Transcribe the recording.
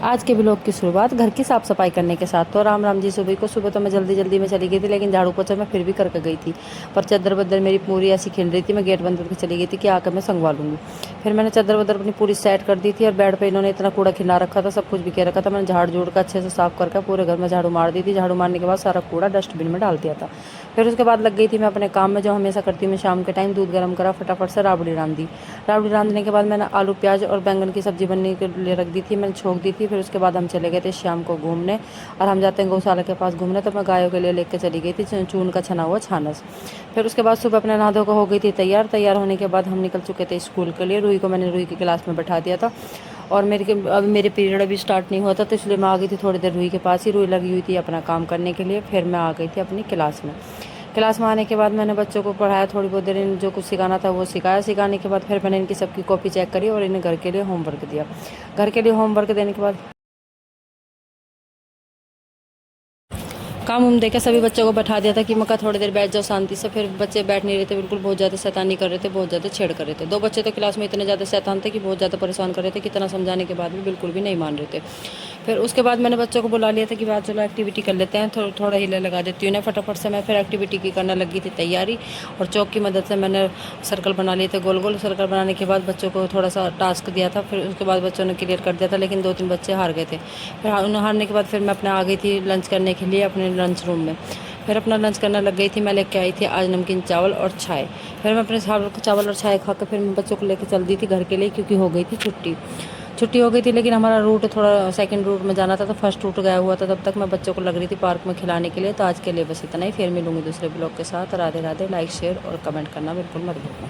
आज के ब्लॉग की शुरुआत घर की साफ़ सफाई करने के साथ। तो राम राम जी। सुबह तो मैं जल्दी जल्दी में चली गई थी, लेकिन झाड़ू पोछा मैं फिर भी करके गई थी। पर चादर बदर मेरी पूरी ऐसी खिल रही थी, मैं गेट बंद करके चली गई थी कि आकर मैं संगवा लूँगी। फिर मैंने चादर बदर अपनी पूरी सेट कर दी थी, और बेड पर इन्होंने इतना कूड़ा खिला रखा था, सब कुछ बिखेर रखा था। मैंने झाड़ झूड़ का अच्छे से साफ करके पूरे घर में झाड़ू मार दी थी। झाड़ू मारने के बाद सारा कूड़ा डस्टबिन में डाल दिया था। फिर उसके बाद लग गई थी मैं अपने काम में, जो हमेशा करती हूँ। मैं शाम के टाइम दूध गर्म करा, फटाफट से राबड़ी रांध दी। राबड़ी रांधने के बाद मैंने आलू प्याज और बैंगन की सब्जी बनने के लिए रख दी थी, मैंने छोंक दी थी। फिर उसके बाद हम चले गए थे शाम को घूमने, और हम जाते हैं गौशाला के पास घूमने, तो मैं गायों के लिए लेकर चली गई थी चून का छना हुआ छानस। फिर उसके बाद सुबह अपने नहा धो हो गई थी तैयार। तैयार होने के बाद हम निकल चुके थे स्कूल के लिए। रूही को मैंने रूही की क्लास में बैठा दिया था, और मेरे पीरियड अभी स्टार्ट नहीं हुआ था, तो इसलिए मैं आ गई थी थोड़ी देर रूही के पास ही। रूही लगी हुई थी अपना काम करने के लिए। फिर मैं आ गई थी अपनी क्लास में। क्लास में आने के बाद मैंने बच्चों को पढ़ाया, थोड़ी बहुत देर जो कुछ सिखाना था वो सिखाया। सिखाने के बाद फिर मैंने इनकी सबकी कॉपी चेक करी और इन्हें घर के लिए होमवर्क दिया। घर के लिए होमवर्क देने के बाद काम उम देकर सभी बच्चों को बैठा दिया था कि मैं कहा थोड़ी देर बैठ जाओ शांति से। फिर बच्चे बैठ नहीं रहे थे, बिल्कुल बहुत ज़्यादा शैतानी कर रहे थे, बहुत ज़्यादा छेड़ कर रहे थे। दो बच्चे तो क्लास में इतने ज़्यादा शैतान थे कि बहुत ज़्यादा परेशान कर रहे थे, कितना समझाने के बाद भी बिल्कुल भी नहीं मान रहे थे। फिर उसके बाद मैंने बच्चों को बुला लिया था कि बाद चलो एक्टिविटी कर लेते हैं, थोड़ा हिले लगा देती हूँ ना। फटाफट से मैं फिर एक्टिविटी की करने लगी थी तैयारी, और चौक की मदद से मैंने सर्कल बना लिए थे, गोल गोल सर्कल बनाने के बाद बच्चों को थोड़ा सा टास्क दिया था। फिर उसके बाद बच्चों ने क्लियर कर दिया था, लेकिन 2-3 बच्चे हार गए थे। फिर उन्हें हारने के बाद फिर मैं अपने आ गई थी लंच करने के लिए अपने लंच रूम में। फिर अपना लंच करने लग गई थी। मैं लेके आई थी आज नमकीन चावल और चाय। फिर मैं अपने चावल और चाय खा कर फिर मैं बच्चों को लेकर चल दी थी घर के लिए, क्योंकि हो गई थी छुट्टी। छुट्टी हो गई थी, लेकिन हमारा रूट थोड़ा सेकंड रूट में जाना था, तो फर्स्ट रूट गया हुआ था। तब तक मैं बच्चों को लग रही थी पार्क में खिलाने के लिए। तो आज के लिए बस इतना ही। फिर मिलूंगी दूसरे ब्लॉग के साथ। राधे राधे। लाइक शेयर और कमेंट करना बिल्कुल मत भूलना।